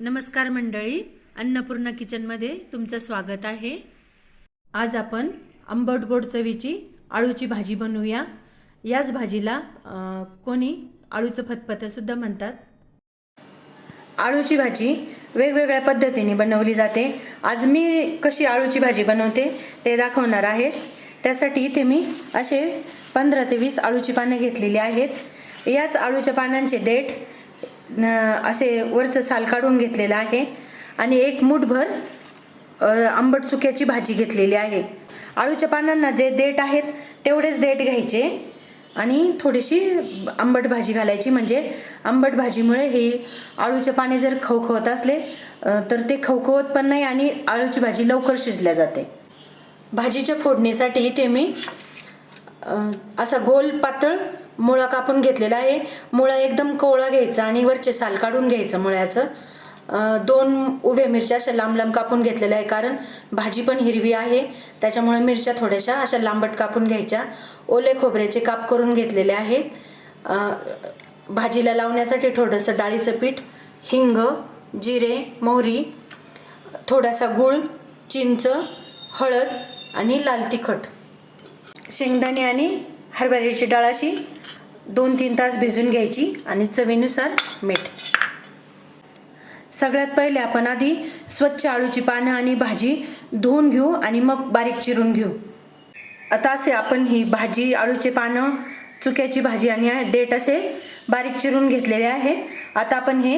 नमस्कार मंडळी, अन्नपूर्णा किचनमध्ये तुमचं स्वागत आहे। आज आपण आंबट गोड चवीची आळूची भाजी बनवूया। याच भाजीला कोणी आळूचं फतफतं सुद्धा म्हणतात। आळूची भाजी वेगवेगळ्या पद्धतीने बनवली जाते। आज मी कशी आळूची भाजी बनवते ते दाखवणार आहे। त्यासाठी इथे मी असे 15 ते 20 आळूची पाने घेतलेली आहेत। याच आळूच्या पानांचे देठ असे वरचं साल काढून घेतलेलं आहे आणि एक मुठभर आंबट चुक्याची भाजी घेतलेली आहे। आळूच्या पानांना जे देठ आहेत तेवढेच देठ घ्यायचे आणि थोडीशी आंबट भाजी घालायची, म्हणजे आंबट भाजीमुळे हे आळूचे पाने जर खवखवत असले तर ते खवखवत पण नाही आणि आळूची भाजी लवकर शिजल्या जाते। भाजीच्या फोडणीसाठी इथे मी असा गोल पातळ मुळा कापून घेतलेला आहे। मुळा एकदम कोवळा घ्यायचा आणि वरचे साल काढून घ्यायचं मुळ्याचं। 2 उभ्या मिरच्या अशा लांब लांब कापून घेतलेल्या आहे, कारण भाजी पण हिरवी आहे त्याच्यामुळे मिरच्या थोड्याशा अशा लांबट कापून घ्यायच्या। ओले खोबऱ्याचे काप करून घेतलेले आहेत। भाजीला लावण्यासाठी थोडंसं डाळीचं पीठ, हिंग, जिरे, मोहरी, थोडासा गूळ, चिंच, हळद आणि लाल तिखट, शेंगदाणे आणि हरभऱ्याची डाळ अशी 2-3 तास भिजून घ्यायची आणि चवीनुसार मीठ। सगळ्यात पहिले आपण आधी स्वच्छ आळूची पानं आणि भाजी धुवून घेऊ आणि मग बारीक चिरून घेऊ। आता असे आपण ही भाजी, आळूचे पानं, चुक्याची भाजी आणि देठ असे बारीक चिरून घेतलेले आहे। आता आपण हे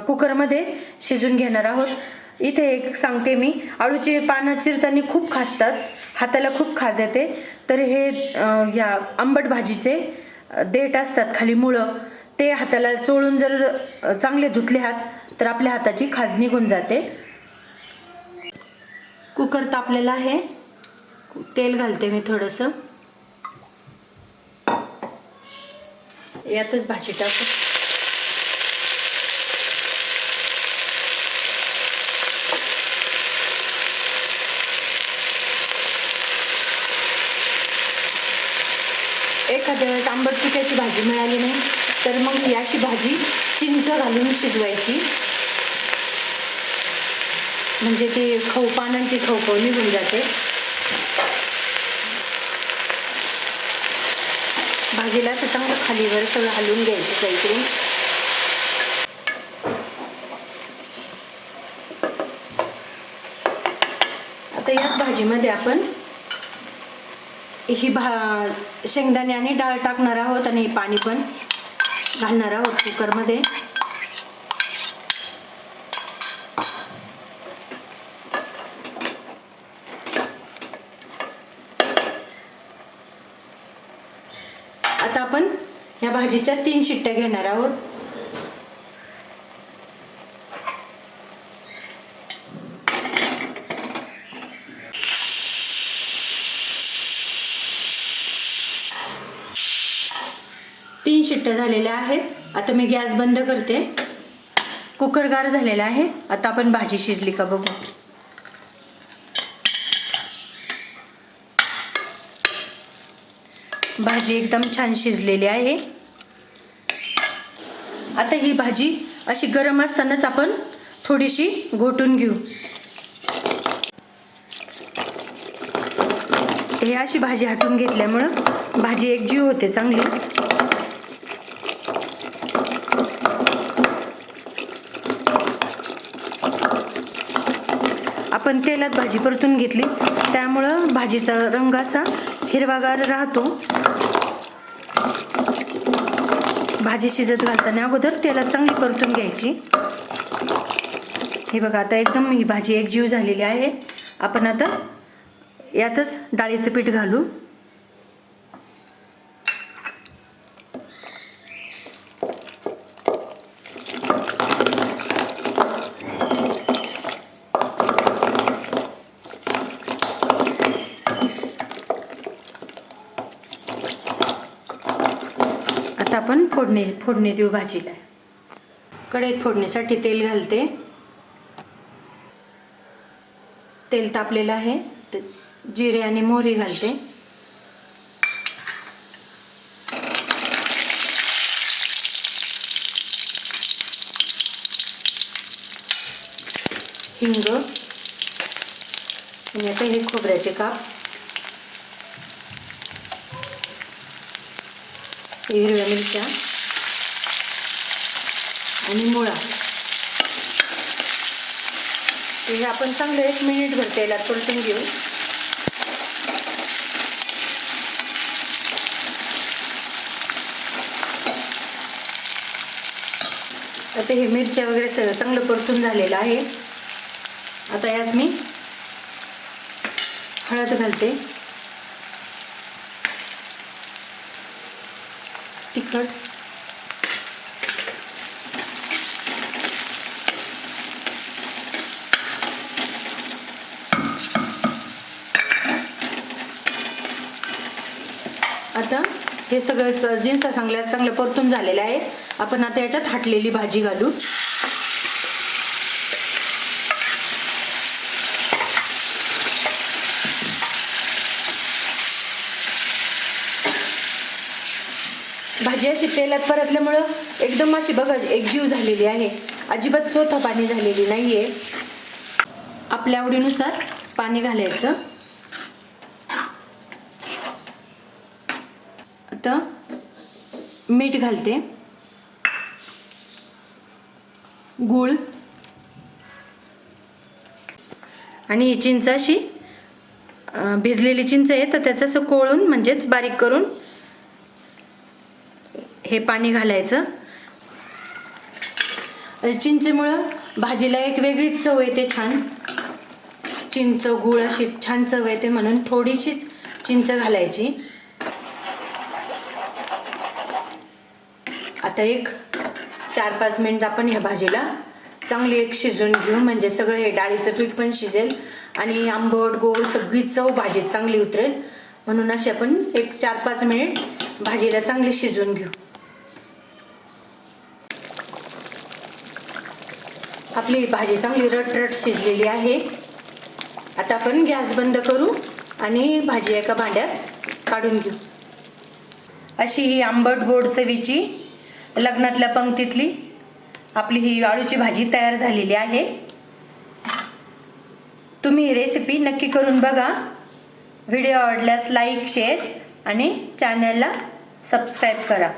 कुकरमध्ये शिजून घेणार आहोत। इथे एक सांगते मी, आळूचे पानं चिरताना खूप खाजतात, हाताला खूप खाज येते, तर हे या आंबट भाजीचे देठ असतात खाली मुळं, ते हाताला चोळून जर चांगले धुतले हात तर आपल्या हाताची खाज निघून जाते। कुकर तापलेला आहे, तेल घालते मी थोडंसं, यातच भाजी टाकू। एखाद्या वेळेस आंबट चुक्याची भाजी मिळाली नाही तर मग ही अशी भाजी चिंच घालून शिजवायची, म्हणजे ती पानांची खवखव निघून जाते। भाजीला असं चांगलं खालीवर सगळं हलवून घ्यायचं साईडून। आता याच भाजीमध्ये आपण ही शेंगदाणे आणि डाळ टाकणार आहोत आणि पाणी पण घालणार आहोत कुकरमध्ये। आता आपण ह्या भाजीच्या 3 शिट्ट्या घेणार आहोत। शिट्ट्या झालेल्या आहेत। आता मी गॅस बंद करते। कुकर गार झालेला आहे। आता आपण भाजी शिजली का बघू। भाजी एकदम छान शिजलेली आहे। आता ही भाजी अशी गरम असतानाच आपण थोडीशी घोटून घेऊ। हे अशी भाजी हाटून घेतल्यामुळं भाजी एकजीव होते चांगली। आपण तेलात भाजी परतून घेतली त्यामुळं भाजीचा रंग असा हिरवागार राहतो। भाजी शिजत घालताना अगोदर तेलात चांगली परतून घ्यायची। हे बघा, आता एकदम ही भाजी एकजीव झालेली आहे। आपण आता यातच डाळीचं पीठ घालू। आता आपण फोडणी देऊ भाजीला। कढईत फोडणीसाठी तेल घालते। तेल तापलेलं आहे, जिरे आणि मोहरी घालते। हिंग आणि आता हे खोबऱ्याचे काप, हिरव्या मिरच्या आणि मुळा. हे आपण चांगलं 1 मिनिटभर तेलात परतून घेऊ. आता हे मिरच्या वगैरे सगळं चांगलं परतून झालेलं आहे. आता यात मी हळद घालते, तिखट, आता हे सगळं जिन्स चांगलं परतून झालेलं आहे. आपण आता याच्यात हाटलेली भाजी घालू. भाजी अशी तेलात परतल्यामुळं एकदम अशी बघा एकजीव झालेली आहे, अजिबात चोथा पाणी झालेली नाहीये. आपल्या आवडीनुसार पाणी घालायचं. आता मीठ घालते, गूळ आणि ही चिंच अशी भिजलेली चिंच आहे तर त्याचं असं कोळून म्हणजेच बारीक करून हे पाणी घालायचं. चिंचेमुळं भाजीला एक वेगळीच चव येते छान. चिंच गूळ अशी छान चव येते म्हणून थोडीशीच चिंच घालायची. आता एक 4-5 मिनिट आपण ह्या भाजीला चांगली एक शिजवून घेऊ, म्हणजे सगळं हे डाळीचं पीठ पण शिजेल आणि आंबट गोड सगळी चव भाजीत चांगली उतरेल. म्हणून अशी आपण एक 4-5 मिनिट भाजीला चांगली शिजवून घेऊ. आपली भाजी चांगली रटरट शिजलेली आहे. आता आपण गॅस बंद करू आणि भाजी एका भांड्यात काढून घेऊ. अशी ही आंबट गोड चवीची लग्नातल्या पंक्तीतली आपली ही आळूची भाजी तयार झालेली आहे. तुम्ही ही रेसिपी नक्की करून बघा. व्हिडिओ आवडल्यास लाईक, शेअर आणि चॅनलला सबस्क्राईब करा.